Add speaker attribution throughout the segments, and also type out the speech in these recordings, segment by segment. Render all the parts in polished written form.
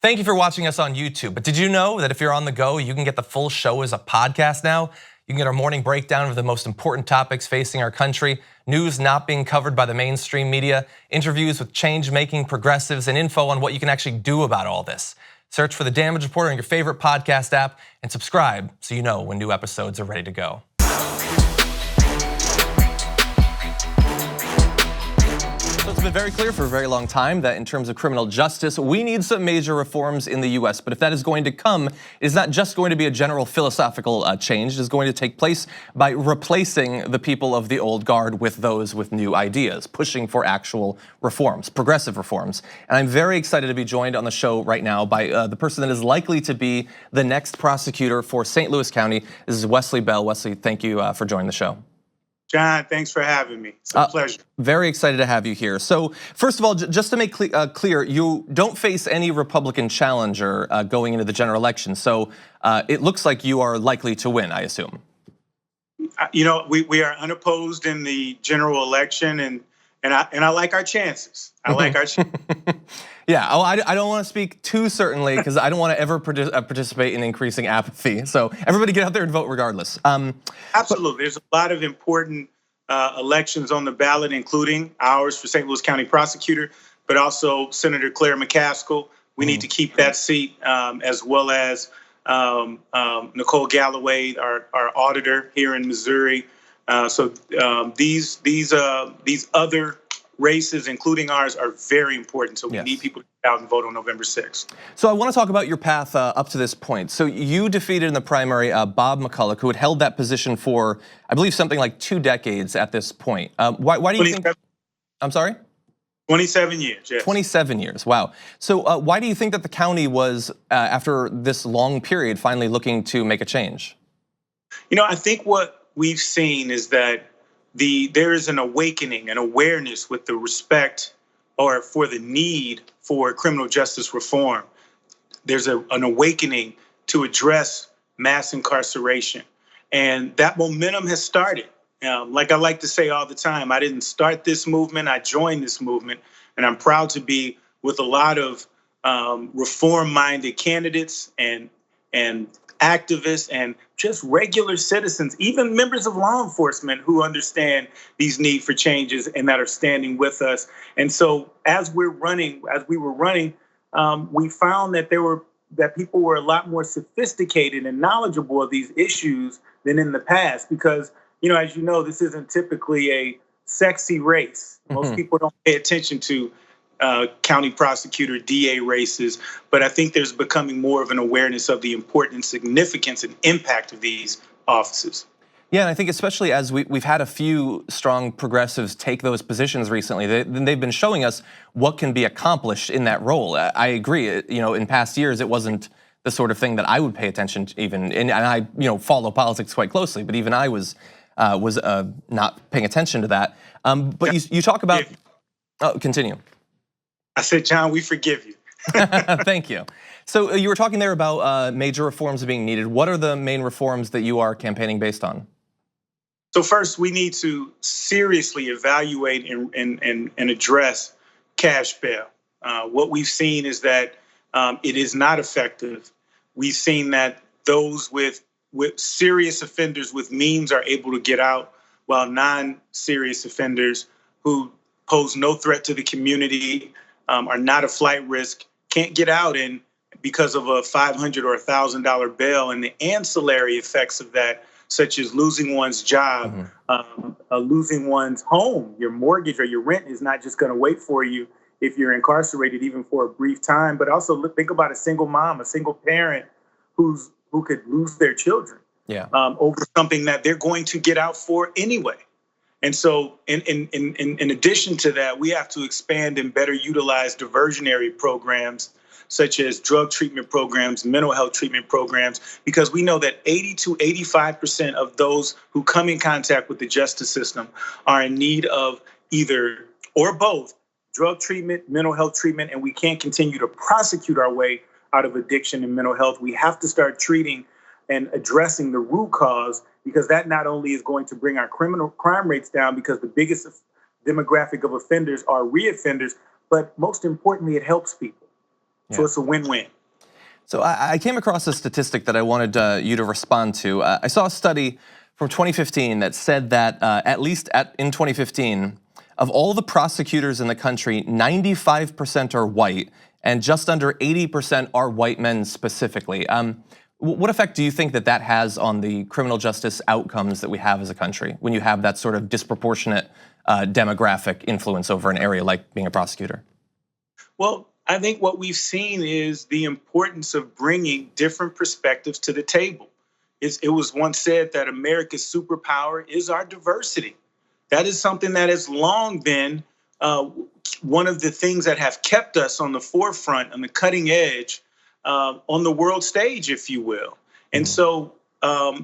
Speaker 1: Thank you for watching us on YouTube. But did you know that if you're on the go, you can get the full show as a podcast now? You can get our morning breakdown of the most important topics facing our country, news not being covered by the mainstream media, interviews with change-making progressives, and info on what you can actually do about all this. Search for The Damage Report on your favorite podcast app and subscribe so you know when new episodes are ready to go. It's been very clear for a very long time that in terms of criminal justice, we need some major reforms in the US. But if that is going to come, it is not just going to be a general philosophical change. It is going to take place by replacing the people of the old guard with those with new ideas, pushing for actual reforms, progressive reforms. And I'm very excited to be joined on the show right now by the person that is likely to be the next prosecutor for St. Louis County. This is Wesley Bell. Wesley, thank you for joining the show.
Speaker 2: John, thanks for having me. It's a pleasure.
Speaker 1: Very excited to have you here. So first of all, just to make clear, you don't face any Republican challenger going into the general election. So it looks like you are likely to win, I assume.
Speaker 2: You know, we are unopposed in the general election, and I like our chances. I like our chances.
Speaker 1: Yeah, I don't want to speak too certainly because I don't want to ever participate in increasing apathy. So everybody get out there and vote regardless.
Speaker 2: Absolutely, there's a lot of important elections on the ballot, including ours for St. Louis County Prosecutor, but also Senator Claire McCaskill. We need to keep that seat, as well as Nicole Galloway, our auditor here in Missouri. So these other races, including ours, are very important. So we need people to get out and vote on November 6th.
Speaker 1: So I want to talk about your path up to this point. So you defeated in the primary Bob McCulloch, who had held that position for, I believe, something like 2 decades at this point. Why do you think? I'm sorry?
Speaker 2: 27 years, yes.
Speaker 1: 27 years, wow. So why do you think that the county was, after this long period, finally looking to make a change?
Speaker 2: You know, I think what we've seen is that there is an awakening, an awareness with the respect or for the need for criminal justice reform. There's an awakening to address mass incarceration. And that momentum has started. Like I like to say all the time, I didn't start this movement, I joined this movement. And I'm proud to be with a lot of reform-minded candidates and activists and just regular citizens, even members of law enforcement who understand these need for changes and that are standing with us. And so as we were running, we found that people were a lot more sophisticated and knowledgeable of these issues than in the past, because, you know, as you know, this isn't typically a sexy race. Most people don't pay attention to county prosecutor, DA races, but I think there's becoming more of an awareness of the importance, significance, and impact of these offices.
Speaker 1: Yeah, and I think especially as we've had a few strong progressives take those positions recently, they've been showing us what can be accomplished in that role. I agree, you know, in past years it wasn't the sort of thing that I would pay attention to even, and I follow politics quite closely, but even I was not paying attention to that. But you talk about, continue.
Speaker 2: I said, John, we forgive you.
Speaker 1: Thank you. So you were talking there about major reforms being needed. What are the main reforms that you are campaigning based on?
Speaker 2: So first, we need to seriously evaluate and address cash bail. What we've seen is that it is not effective. We've seen that those with serious offenders with means are able to get out, while non-serious offenders who pose no threat to the community, are not a flight risk, can't get out, and because of a $500 or $1,000 bail and the ancillary effects of that, such as losing one's job, losing one's home, your mortgage or your rent is not just going to wait for you if you're incarcerated, even for a brief time. But also think about a single mom, a single parent who could lose their children over something that they're going to get out for anyway. And so in addition to that, we have to expand and better utilize diversionary programs such as drug treatment programs, mental health treatment programs, because we know that 80 to 85% of those who come in contact with the justice system are in need of either or both drug treatment, mental health treatment, and we can't continue to prosecute our way out of addiction and mental health. We have to start treating and addressing the root cause, because that not only is going to bring our crime rates down, because the biggest demographic of offenders are reoffenders, but most importantly, it helps people. So it's a win-win.
Speaker 1: So I came across a statistic that I wanted you to respond to. I saw a study from 2015 that said that in 2015, of all the prosecutors in the country, 95% are white, and just under 80% are white men specifically. What effect do you think that has on the criminal justice outcomes that we have as a country when you have that sort of disproportionate demographic influence over an area like being a prosecutor?
Speaker 2: Well, I think what we've seen is the importance of bringing different perspectives to the table. It was once said that America's superpower is our diversity. That is something that has long been one of the things that have kept us on the forefront, on the cutting edge, on the world stage, if you will. And so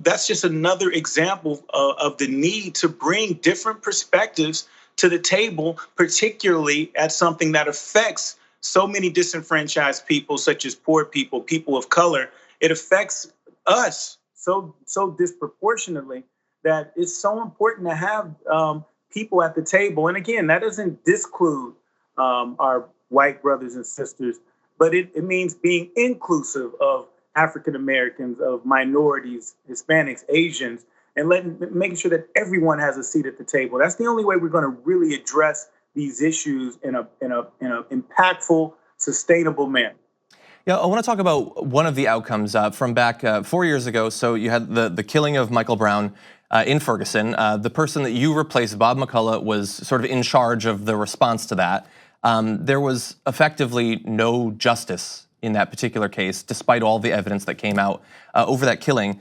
Speaker 2: that's just another example of the need to bring different perspectives to the table, particularly at something that affects so many disenfranchised people, such as poor people, people of color. It affects us so disproportionately that it's so important to have people at the table. And again, that doesn't disclude our white brothers and sisters, but it means being inclusive of African Americans, of minorities, Hispanics, Asians, and making sure that everyone has a seat at the table. That's the only way we're going to really address these issues in a impactful, sustainable manner.
Speaker 1: Yeah, I want to talk about one of the outcomes from back 4 years ago. So you had the killing of Michael Brown in Ferguson. The person that you replaced, Bob McCullough, was sort of in charge of the response to that. There was effectively no justice in that particular case, despite all the evidence that came out over that killing.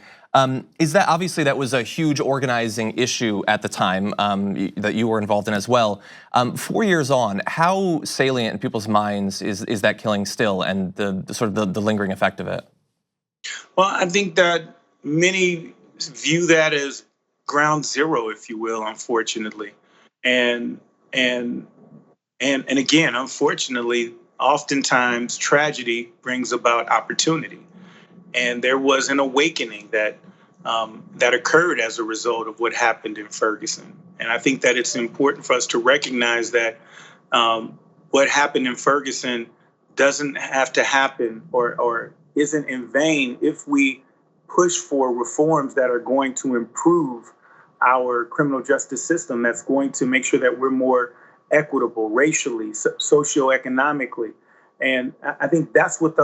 Speaker 1: Is that obviously that was a huge organizing issue at the time that you were involved in as well. 4 years on, how salient in people's minds is that killing still, and the lingering effect of it?
Speaker 2: Well, I think that many view that as ground zero, if you will, unfortunately, and again, unfortunately, oftentimes tragedy brings about opportunity. And there was an awakening that occurred as a result of what happened in Ferguson. And I think that it's important for us to recognize that what happened in Ferguson doesn't have to happen or isn't in vain if we push for reforms that are going to improve our criminal justice system, that's going to make sure that we're more equitable racially, socioeconomically. And I think that's what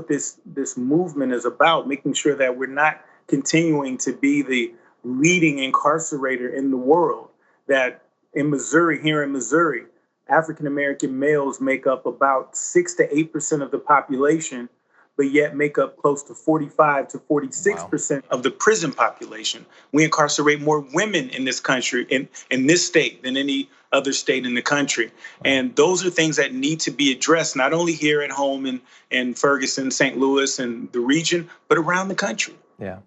Speaker 2: this movement is about, making sure that we're not continuing to be the leading incarcerator in the world. That here in Missouri, African American males make up about 6 to 8% of the population, but yet make up close to 45 to 46% of the prison population. We incarcerate more women in this country, in this state, than any other state in the country. And those are things that need to be addressed, not only here at home in Ferguson, St. Louis, and the region, but around the country.
Speaker 1: Yeah.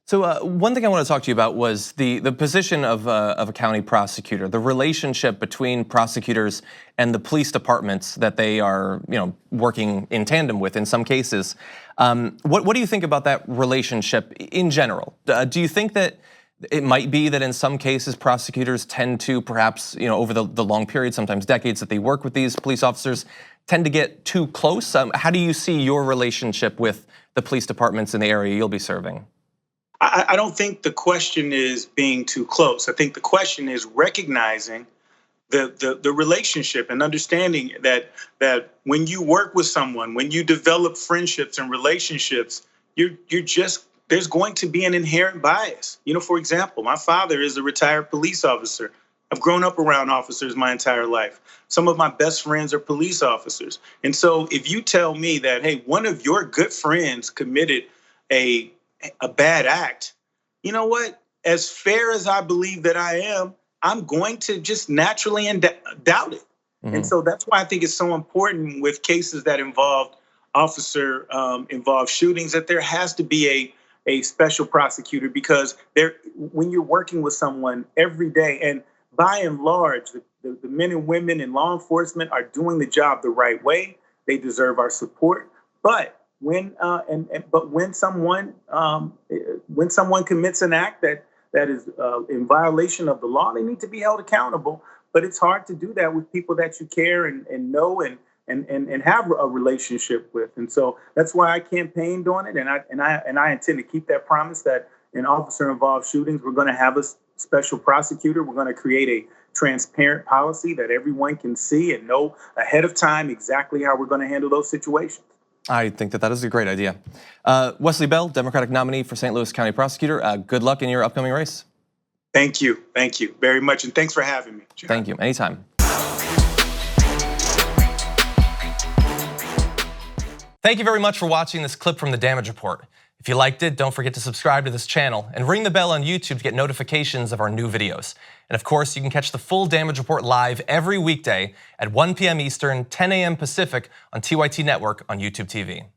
Speaker 1: So one thing I want to talk to you about was the position of a county prosecutor, the relationship between prosecutors and the police departments that they are, working in tandem with in some cases. What do you think about that relationship in general? Do you think that it might be that in some cases prosecutors tend to perhaps, over the long period, sometimes decades that they work with these police officers, tend to get too close? How do you see your relationship with the police departments in the area you'll be serving?
Speaker 2: I don't think the question is being too close. I think the question is recognizing the relationship and understanding that when you work with someone, when you develop friendships and relationships, there's going to be an inherent bias. For example, my father is a retired police officer. I've grown up around officers my entire life. Some of my best friends are police officers. And so if you tell me that, hey, one of your good friends committed a bad act, you know what? As fair as I believe that I am, I'm going to just naturally doubt it. Mm-hmm. And so that's why I think it's so important with cases that involve involved shootings, that there has to be a special prosecutor, because when you're working with someone every day, and by and large, the men and women in law enforcement are doing the job the right way. They deserve our support. But when someone commits an act that is in violation of the law, they need to be held accountable. But it's hard to do that with people that you care and know and and have a relationship with. And so that's why I campaigned on it, and I intend to keep that promise that in officer-involved shootings, we're going to have a special prosecutor. We're going to create a transparent policy that everyone can see and know ahead of time exactly how we're going to handle those situations.
Speaker 1: I think that is a great idea. Wesley Bell, Democratic nominee for St. Louis County Prosecutor. Good luck in your upcoming race.
Speaker 2: Thank you very much, and thanks for having me, John.
Speaker 1: Thank you, anytime. Thank you very much for watching this clip from the Damage Report. If you liked it, don't forget to subscribe to this channel and ring the bell on YouTube to get notifications of our new videos. And of course, you can catch the full Damage Report live every weekday at 1 p.m. Eastern, 10 a.m. Pacific on TYT Network on YouTube TV.